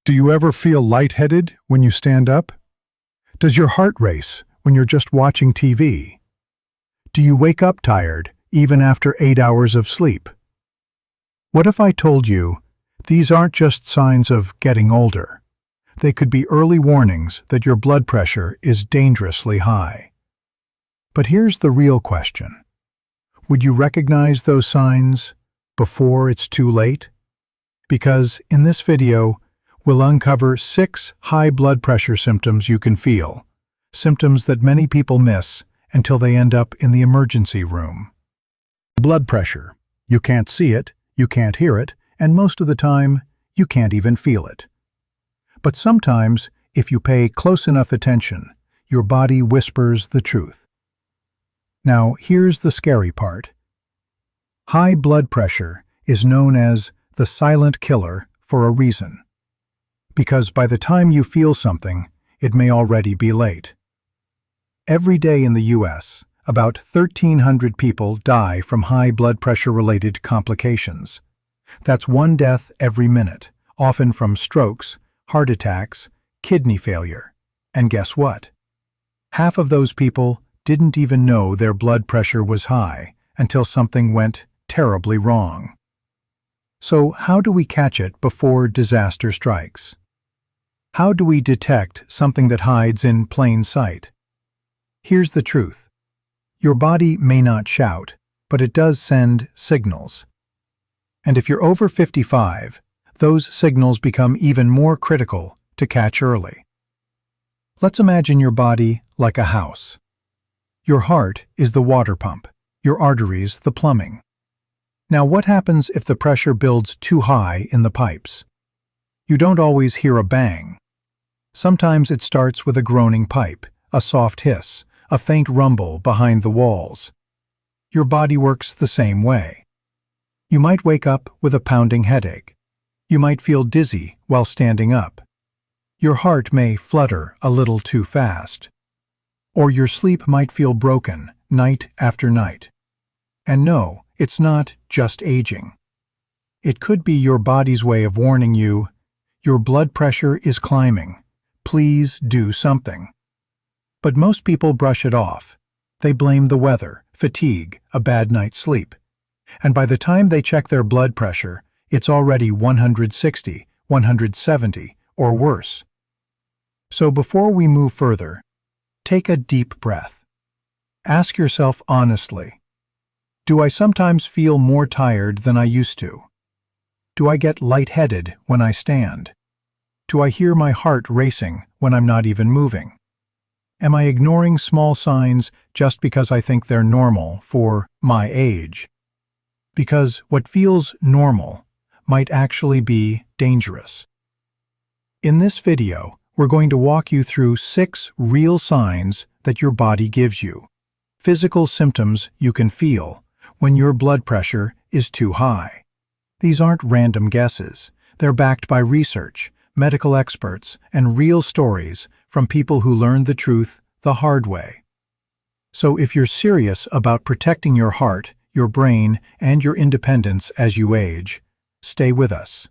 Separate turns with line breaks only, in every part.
Do you ever feel lightheaded when you stand up? Does your heart race when you're just watching TV? Do you wake up tired even after 8 hours of sleep? What if I told you these aren't just signs of getting older? They could be early warnings that your blood pressure is dangerously high. But here's the real question. Would you recognize those signs before it's too late? Because in this video, we'll uncover 6 high blood pressure symptoms you can feel, symptoms that many people miss until they end up in the emergency room. Blood pressure. You can't see it, you can't hear it, and most of the time, you can't even feel it. But sometimes, if you pay close enough attention, your body whispers the truth. Now, here's the scary part. High blood pressure is known as the silent killer for a reason. Because by the time you feel something, it may already be late. Every day in the U.S., about 1,300 people die from high blood pressure-related complications. That's 1 death every minute, often from strokes, heart attacks, kidney failure. And guess what? Half of those people didn't even know their blood pressure was high until something went terribly wrong. So how do we catch it before disaster strikes? How do we detect something that hides in plain sight? Here's the truth. Your body may not shout, but it does send signals. And if you're over 55, those signals become even more critical to catch early. Let's imagine your body like a house. Your heart is the water pump, your arteries the plumbing. Now, what happens if the pressure builds too high in the pipes? You don't always hear a bang. Sometimes it starts with a groaning pipe, a soft hiss, a faint rumble behind the walls. Your body works the same way. You might wake up with a pounding headache. You might feel dizzy while standing up. Your heart may flutter a little too fast. Or your sleep might feel broken night after night. And no, it's not just aging. It could be your body's way of warning you, your blood pressure is climbing. Please do something. But most people brush it off. They blame the weather, fatigue, a bad night's sleep. And by the time they check their blood pressure, it's already 160, 170, or worse. So before we move further, take a deep breath. Ask yourself honestly, do I sometimes feel more tired than I used to? Do I get lightheaded when I stand? Do I hear my heart racing when I'm not even moving? Am I ignoring small signs just because I think they're normal for my age? Because what feels normal might actually be dangerous. In this video, we're going to walk you through 6 real signs that your body gives you. Physical symptoms you can feel when your blood pressure is too high. These aren't random guesses. They're backed by research, medical experts, and real stories from people who learned the truth the hard way. So if you're serious about protecting your heart, your brain, and your independence as you age, stay with us.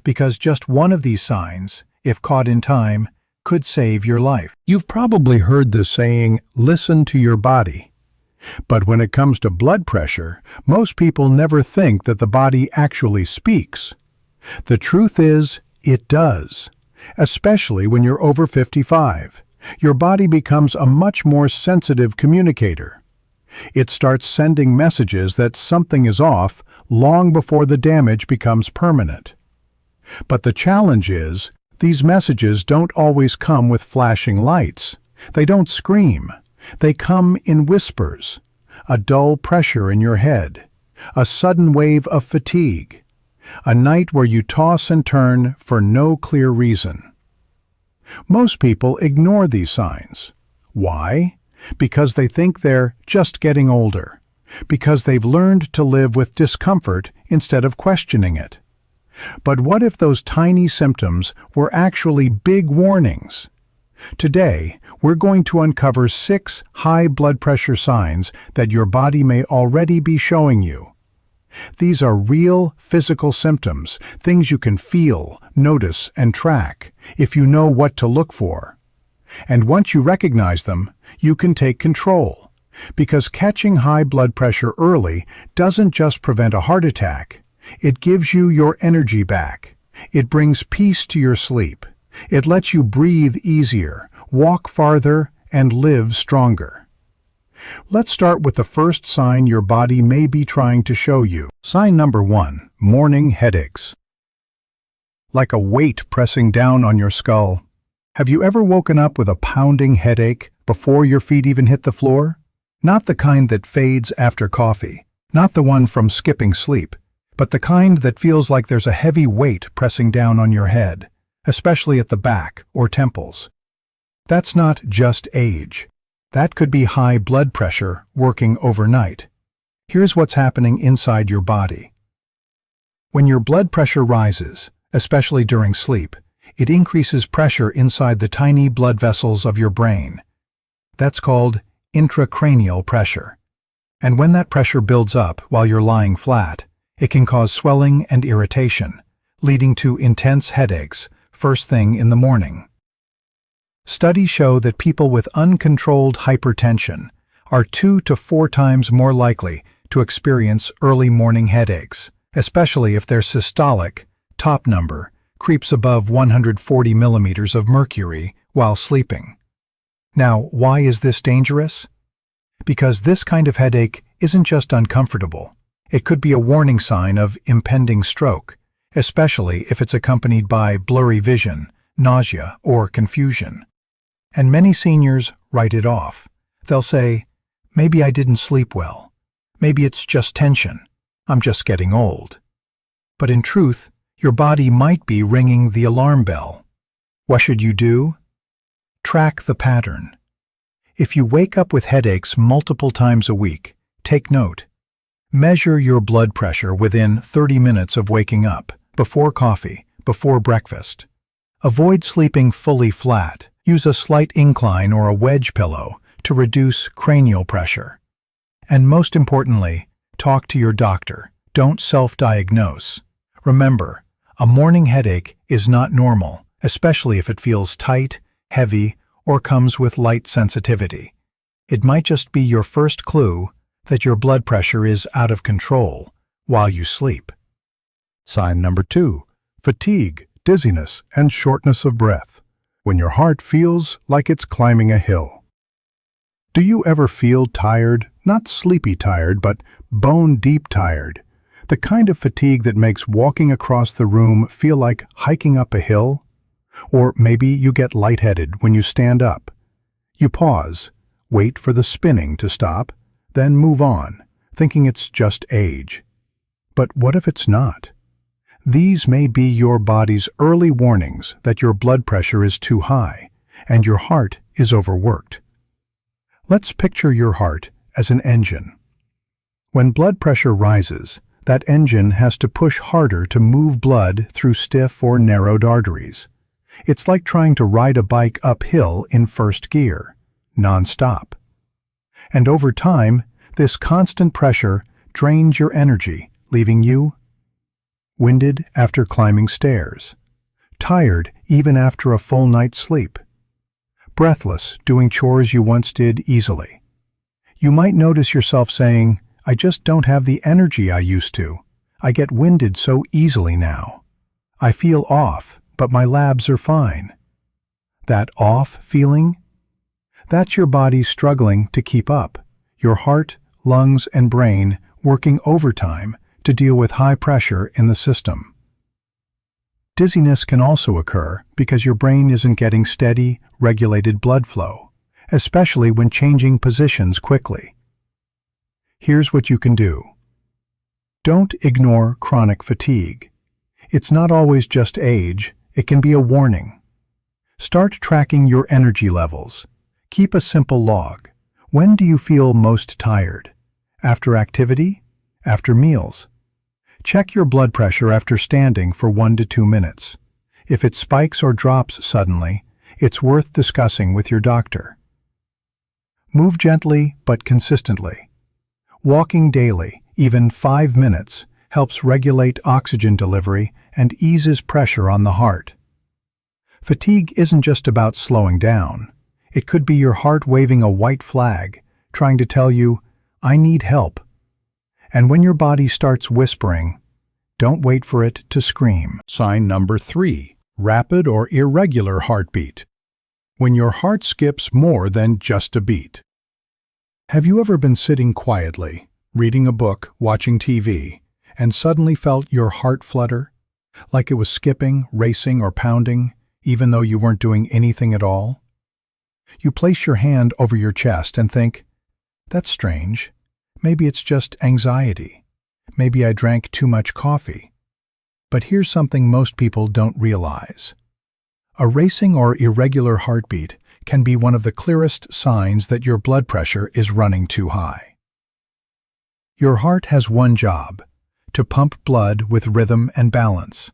Because just one of these signs, if caught in time, could save your life. You've probably heard the saying, listen to your body. But when it comes to blood pressure, most people never think that the body actually speaks. The truth is, it does. Especially when you're over 55. Your body becomes a much more sensitive communicator. It starts sending messages that something is off long before the damage becomes permanent. But the challenge is, these messages don't always come with flashing lights. They don't scream. They come in whispers. A dull pressure in your head. A sudden wave of fatigue. A night where you toss and turn for no clear reason. Most people ignore these signs. Why? Because they think they're just getting older. Because they've learned to live with discomfort instead of questioning it. But what if those tiny symptoms were actually big warnings? Today, we're going to uncover 6 high blood pressure signs that your body may already be showing you. These are real physical symptoms, things you can feel, notice, and track, if you know what to look for. And once you recognize them, you can take control. Because catching high blood pressure early doesn't just prevent a heart attack, it gives you your energy back. It brings peace to your sleep. It lets you breathe easier, walk farther, and live stronger. Let's start with the first sign your body may be trying to show you. Sign number 1, morning headaches. Like a weight pressing down on your skull. Have you ever woken up with a pounding headache before your feet even hit the floor? Not the kind that fades after coffee, not the one from skipping sleep, but the kind that feels like there's a heavy weight pressing down on your head, especially at the back or temples. That's not just age. That could be high blood pressure working overnight. Here's what's happening inside your body. When your blood pressure rises, especially during sleep, it increases pressure inside the tiny blood vessels of your brain. That's called intracranial pressure. And when that pressure builds up while you're lying flat, it can cause swelling and irritation, leading to intense headaches first thing in the morning. Studies show that people with uncontrolled hypertension are 2 to 4 times more likely to experience early morning headaches, especially if their systolic top number creeps above 140 millimeters of mercury while sleeping. Now, why is this dangerous? Because this kind of headache isn't just uncomfortable. It could be a warning sign of impending stroke, especially if it's accompanied by blurry vision, nausea, or confusion. And many seniors write it off. They'll say, "Maybe I didn't sleep well. Maybe it's just tension. I'm just getting old." But in truth, your body might be ringing the alarm bell. What should you do? Track the pattern. If you wake up with headaches multiple times a week, take note. Measure your blood pressure within 30 minutes of waking up, before coffee, before breakfast. Avoid sleeping fully flat. Use a slight incline or a wedge pillow to reduce cranial pressure. And most importantly, talk to your doctor. Don't self-diagnose. Remember, a morning headache is not normal, especially if it feels tight, heavy, or comes with light sensitivity. It might just be your first clue that your blood pressure is out of control while you sleep. Sign number 2, fatigue, dizziness, and shortness of breath. When your heart feels like it's climbing a hill. Do you ever feel tired, not sleepy tired, but bone-deep tired? The kind of fatigue that makes walking across the room feel like hiking up a hill? Or maybe you get lightheaded when you stand up. You pause, wait for the spinning to stop, then move on, thinking it's just age. But what if it's not? These may be your body's early warnings that your blood pressure is too high and your heart is overworked. Let's picture your heart as an engine. When blood pressure rises, that engine has to push harder to move blood through stiff or narrowed arteries. It's like trying to ride a bike uphill in first gear, non-stop. And over time, this constant pressure drains your energy, leaving you winded after climbing stairs, tired even after a full night's sleep, breathless doing chores you once did easily. You might notice yourself saying, "I just don't have the energy I used to. I get winded so easily now. I feel off, but my labs are fine." That off feeling? That's your body struggling to keep up, your heart, lungs, and brain working overtime to deal with high pressure in the system. Dizziness can also occur because your brain isn't getting steady, regulated blood flow, especially when changing positions quickly. Here's what you can do. Don't ignore chronic fatigue. It's not always just age, it can be a warning. Start tracking your energy levels. Keep a simple log. When do you feel most tired? After activity? After meals? Check your blood pressure after standing for 1 to 2 minutes. If it spikes or drops suddenly, it's worth discussing with your doctor. Move gently but consistently. Walking daily, even 5 minutes, helps regulate oxygen delivery and eases pressure on the heart. Fatigue isn't just about slowing down. It could be your heart waving a white flag, trying to tell you, "I need help." And when your body starts whispering, don't wait for it to scream. Sign number 3, rapid or irregular heartbeat. When your heart skips more than just a beat. Have you ever been sitting quietly, reading a book, watching TV, and suddenly felt your heart flutter, like it was skipping, racing, or pounding, even though you weren't doing anything at all? You place your hand over your chest and think, "That's strange. Maybe it's just anxiety. Maybe I drank too much coffee." But here's something most people don't realize. A racing or irregular heartbeat can be one of the clearest signs that your blood pressure is running too high. Your heart has one job, to pump blood with rhythm and balance.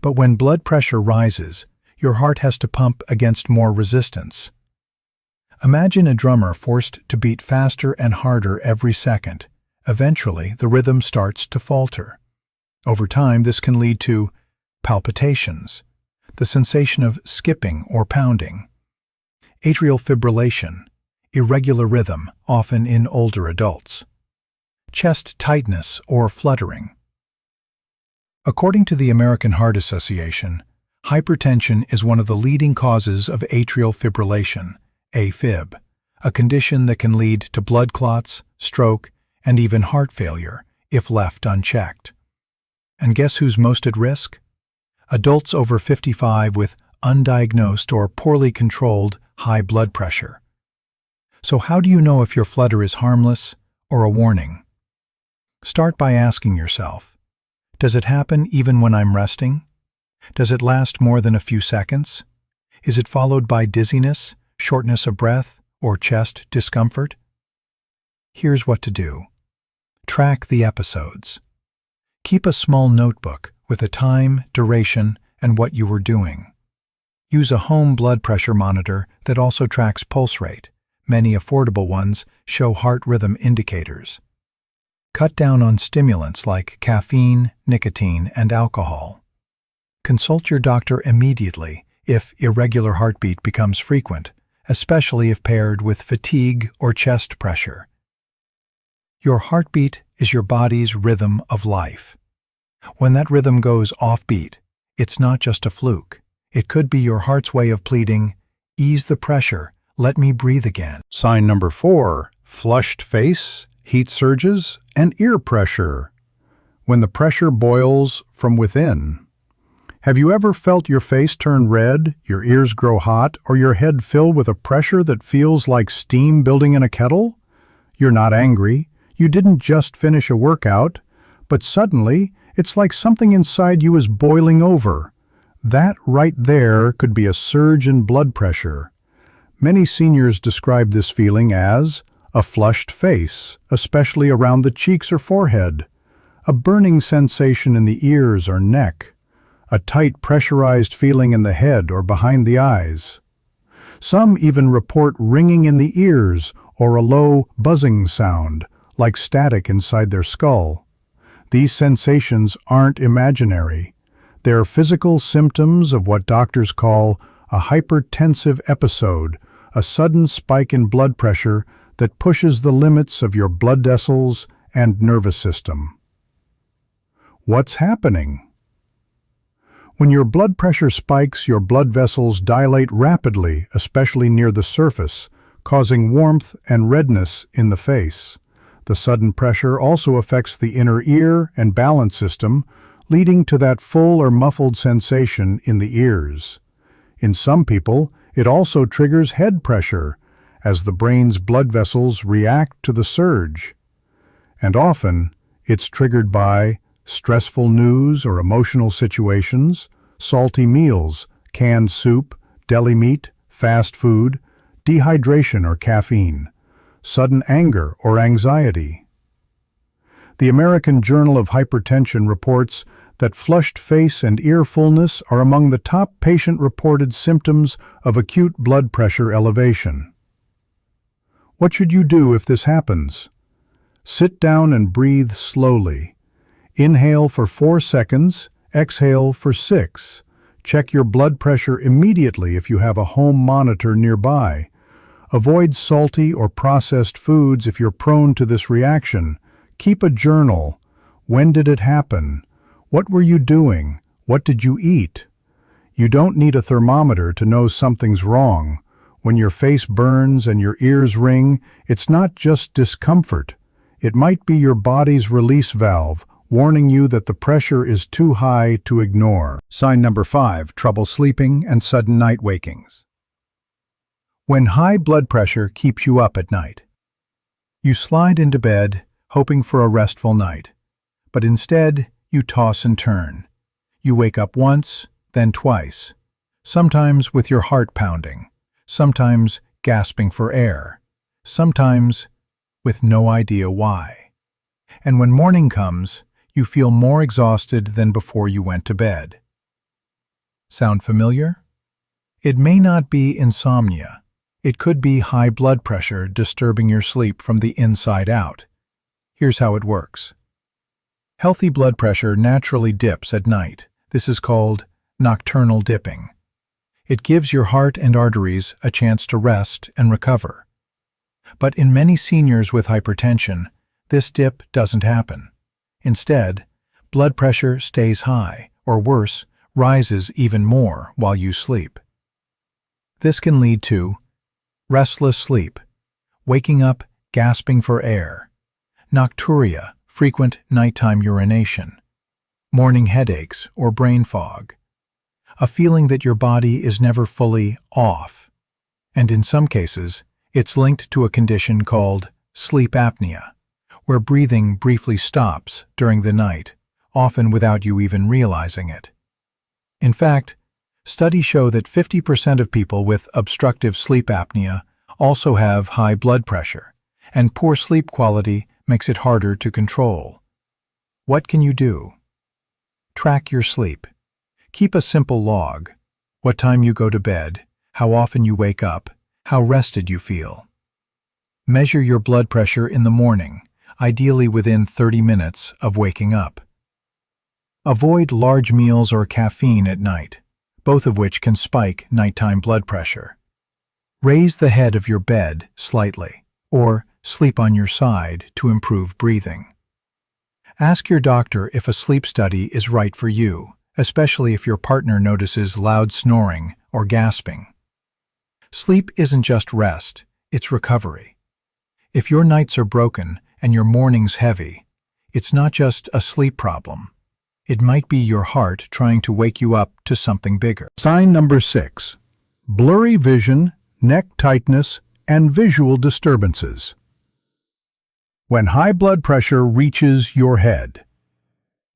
But when blood pressure rises, your heart has to pump against more resistance. Imagine a drummer forced to beat faster and harder every second. Eventually, the rhythm starts to falter. Over time, this can lead to palpitations, the sensation of skipping or pounding, atrial fibrillation, irregular rhythm, often in older adults, chest tightness or fluttering. According to the American Heart Association, hypertension is one of the leading causes of atrial fibrillation, AFib, a condition that can lead to blood clots, stroke, and even heart failure if left unchecked. And guess who's most at risk? Adults over 55 with undiagnosed or poorly controlled high blood pressure. So how do you know if your flutter is harmless or a warning? Start by asking yourself, does it happen even when I'm resting? Does it last more than a few seconds? Is it followed by dizziness, shortness of breath, or chest discomfort? Here's what to do. Track the episodes. Keep a small notebook with the time, duration, and what you were doing. Use a home blood pressure monitor that also tracks pulse rate. Many affordable ones show heart rhythm indicators. Cut down on stimulants like caffeine, nicotine, and alcohol. Consult your doctor immediately if irregular heartbeat becomes frequent, especially if paired with fatigue or chest pressure. Your heartbeat is your body's rhythm of life. When that rhythm goes offbeat, it's not just a fluke. It could be your heart's way of pleading, "Ease the pressure, let me breathe again." Sign number 4, flushed face, heat surges, and ear pressure. When the pressure boils from within. Have you ever felt your face turn red, your ears grow hot, or your head fill with a pressure that feels like steam building in a kettle? You're not angry. You didn't just finish a workout, but suddenly it's like something inside you is boiling over. That right there could be a surge in blood pressure. Many seniors describe this feeling as a flushed face, especially around the cheeks or forehead, a burning sensation in the ears or neck, a tight pressurized feeling in the head or behind the eyes. Some even report ringing in the ears or a low buzzing sound, like static inside their skull. These sensations aren't imaginary. They're physical symptoms of what doctors call a hypertensive episode, a sudden spike in blood pressure that pushes the limits of your blood vessels and nervous system. What's happening? When your blood pressure spikes, your blood vessels dilate rapidly, especially near the surface, causing warmth and redness in the face. The sudden pressure also affects the inner ear and balance system, leading to that full or muffled sensation in the ears. In some people, it also triggers head pressure, as the brain's blood vessels react to the surge. And often, it's triggered by stressful news or emotional situations, salty meals, canned soup, deli meat, fast food, dehydration or caffeine, sudden anger or anxiety. The American Journal of Hypertension reports that flushed face and ear fullness are among the top patient-reported symptoms of acute blood pressure elevation. What should you do if this happens? Sit down and breathe slowly. Inhale for 4 seconds, exhale for 6. Check your blood pressure immediately if you have a home monitor nearby. Avoid salty or processed foods if you're prone to this reaction. Keep a journal. When did it happen? What were you doing? What did you eat? You don't need a thermometer to know something's wrong. When your face burns and your ears ring, it's not just discomfort. It might be your body's release valve, warning you that the pressure is too high to ignore. Sign number 5, trouble sleeping and sudden night wakings. When high blood pressure keeps you up at night. You slide into bed, hoping for a restful night. But instead, you toss and turn. You wake up once, then twice. Sometimes with your heart pounding. Sometimes gasping for air. Sometimes with no idea why. And when morning comes, you feel more exhausted than before you went to bed. Sound familiar? It may not be insomnia. It could be high blood pressure disturbing your sleep from the inside out. Here's how it works. Healthy blood pressure naturally dips at night. This is called nocturnal dipping. It gives your heart and arteries a chance to rest and recover. But in many seniors with hypertension, this dip doesn't happen. Instead, blood pressure stays high, or worse, rises even more while you sleep. This can lead to restless sleep, waking up gasping for air, nocturia, frequent nighttime urination, morning headaches or brain fog, a feeling that your body is never fully off, and in some cases, it's linked to a condition called sleep apnea, where breathing briefly stops during the night, often without you even realizing it. In fact, studies show that 50% of people with obstructive sleep apnea also have high blood pressure, and poor sleep quality makes it harder to control. What can you do? Track your sleep. Keep a simple log. What time you go to bed, how often you wake up, how rested you feel. Measure your blood pressure in the morning, ideally within 30 minutes of waking up. Avoid large meals or caffeine at night, both of which can spike nighttime blood pressure. Raise the head of your bed slightly, or sleep on your side to improve breathing. Ask your doctor if a sleep study is right for you, especially if your partner notices loud snoring or gasping. Sleep isn't just rest, it's recovery. If your nights are broken and your mornings heavy, it's not just a sleep problem. It might be your heart trying to wake you up to something bigger. Sign number 6. Blurry vision, neck tightness, and visual disturbances. When high blood pressure reaches your head.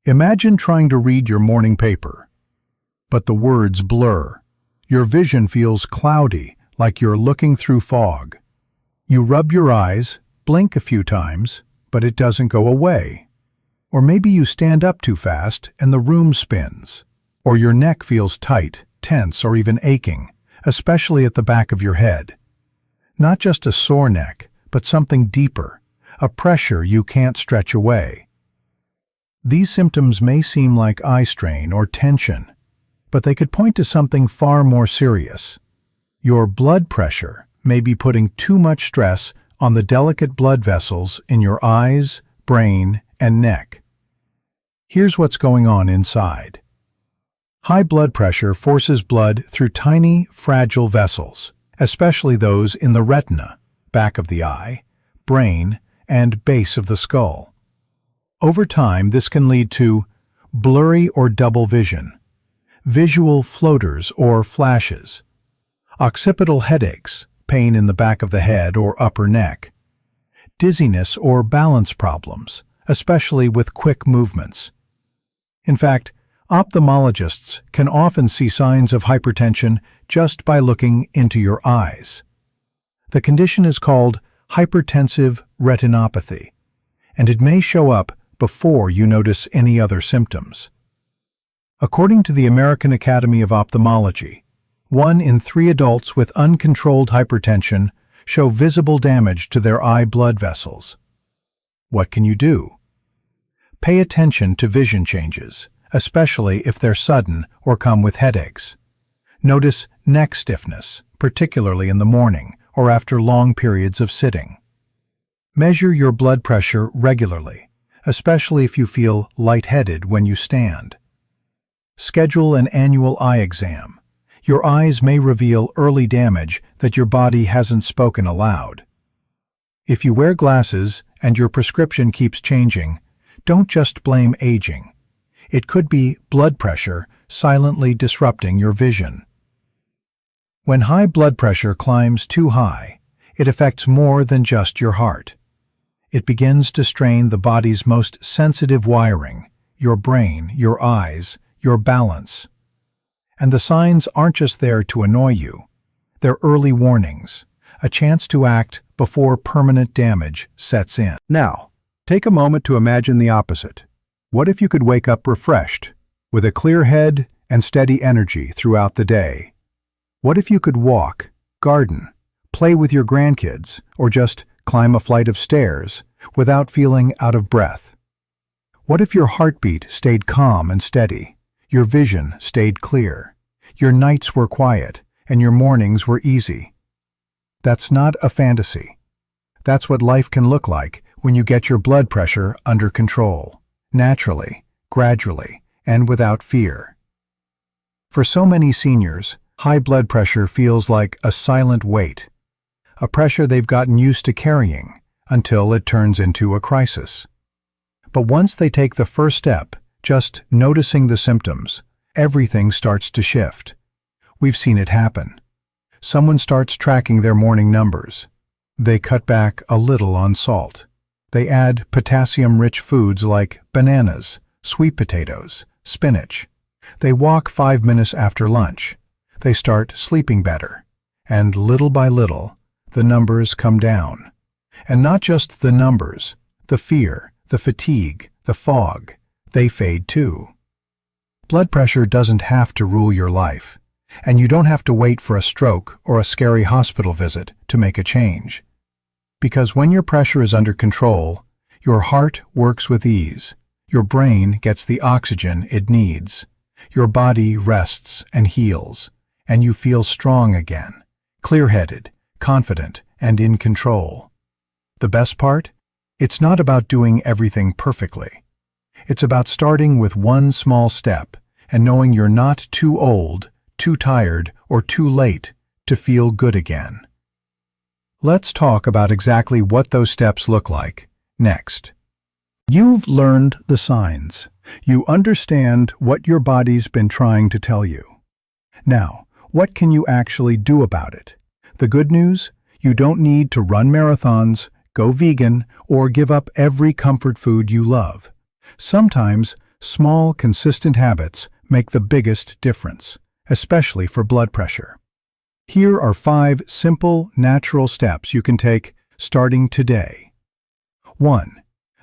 Imagine trying to read your morning paper, but the words blur. Your vision feels cloudy, like you're looking through fog. You rub your eyes, blink a few times, but it doesn't go away. Or maybe you stand up too fast and the room spins. Or your neck feels tight, tense, or even aching, especially at the back of your head. Not just a sore neck, but something deeper, a pressure you can't stretch away. These symptoms may seem like eye strain or tension, but they could point to something far more serious. Your blood pressure may be putting too much stress on the delicate blood vessels in your eyes, brain, and neck. Here's what's going on inside. High blood pressure forces blood through tiny, fragile vessels, especially those in the retina, back of the eye, brain, and base of the skull. Over time, this can lead to blurry or double vision, visual floaters or flashes, occipital headaches, pain in the back of the head or upper neck, dizziness or balance problems, especially with quick movements. In fact, ophthalmologists can often see signs of hypertension just by looking into your eyes. The condition is called hypertensive retinopathy, and it may show up before you notice any other symptoms. According to the American Academy of Ophthalmology, 1 in 3 adults with uncontrolled hypertension show visible damage to their eye blood vessels. What can you do? Pay attention to vision changes, especially if they're sudden or come with headaches. Notice neck stiffness, particularly in the morning or after long periods of sitting. Measure your blood pressure regularly, especially if you feel lightheaded when you stand. Schedule an annual eye exam. Your eyes may reveal early damage that your body hasn't spoken aloud. If you wear glasses and your prescription keeps changing, don't just blame aging. It could be blood pressure silently disrupting your vision. When high blood pressure climbs too high, it affects more than just your heart. It begins to strain the body's most sensitive wiring, your brain, your eyes, your balance. And the signs aren't just there to annoy you. They're early warnings, a chance to act before permanent damage sets in. Now, take a moment to imagine the opposite. What if you could wake up refreshed, with a clear head and steady energy throughout the day? What if you could walk, garden, play with your grandkids, or just climb a flight of stairs without feeling out of breath? What if your heartbeat stayed calm and steady, your vision stayed clear, your nights were quiet, and your mornings were easy? That's not a fantasy. That's what life can look like when you get your blood pressure under control, naturally, gradually, and without fear. For so many seniors, high blood pressure feels like a silent weight, a pressure they've gotten used to carrying until it turns into a crisis. But once they take the first step, just noticing the symptoms, everything starts to shift. We've seen it happen. Someone starts tracking their morning numbers. They cut back a little on salt. They add potassium-rich foods like bananas, sweet potatoes, spinach. They walk 5 minutes after lunch. They start sleeping better. And little by little, the numbers come down. And not just the numbers, the fear, the fatigue, the fog, they fade too. Blood pressure doesn't have to rule your life, and you don't have to wait for a stroke or a scary hospital visit to make a change. Because when your pressure is under control, your heart works with ease, your brain gets the oxygen it needs, your body rests and heals, and you feel strong again, clear-headed, confident, and in control. The best part? It's not about doing everything perfectly. It's about starting with one small step and knowing you're not too old, too tired, or too late to feel good again. Let's talk about exactly what those steps look like next. You've learned the signs. You understand what your body's been trying to tell you. Now, what can you actually do about it? The good news? You don't need to run marathons, go vegan, or give up every comfort food you love. Sometimes, small, consistent habits make the biggest difference, especially for blood pressure. Here are 5 simple, natural steps you can take starting today. 1.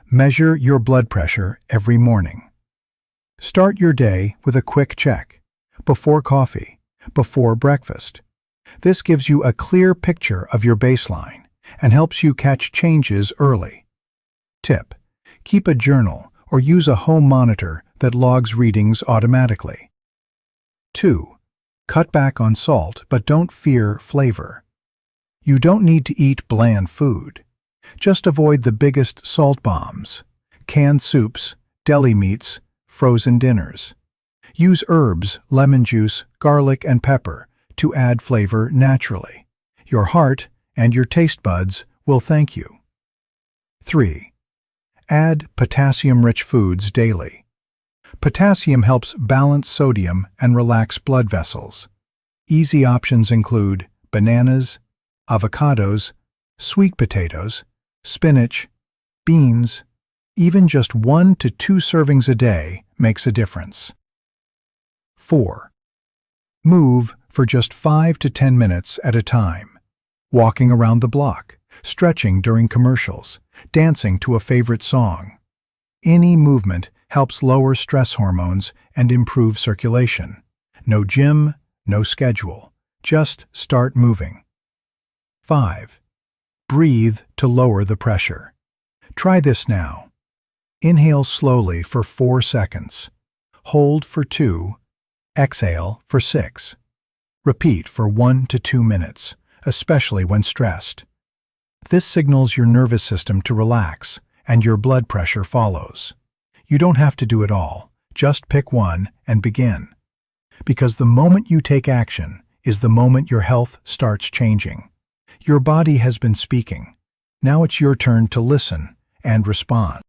Measure your blood pressure every morning. Start your day with a quick check, before coffee, before breakfast. This gives you a clear picture of your baseline and helps you catch changes early. Tip: keep a journal or use a home monitor that logs readings automatically. 2. Cut back on salt, but don't fear flavor. You don't need to eat bland food. Just avoid the biggest salt bombs, canned soups, deli meats, frozen dinners. Use herbs, lemon juice, garlic, and pepper to add flavor naturally. Your heart and your taste buds will thank you. 3. Add potassium-rich foods daily. Potassium helps balance sodium and relax blood vessels. Easy options include bananas, avocados, sweet potatoes, spinach, beans. Even just 1 to 2 servings a day makes a difference. 4. Move for just 5 to 10 minutes at a time. Walking around the block, stretching during commercials, dancing to a favorite song. Any movement helps lower stress hormones and improve circulation. No gym, no schedule. Just start moving. 5. Breathe to lower the pressure. Try this now. Inhale slowly for 4 seconds. Hold for 2. Exhale for 6. Repeat for 1 to 2 minutes, especially when stressed. This signals your nervous system to relax, and your blood pressure follows. You don't have to do it all. Just pick one and begin. Because the moment you take action is the moment your health starts changing. Your body has been speaking. Now it's your turn to listen and respond.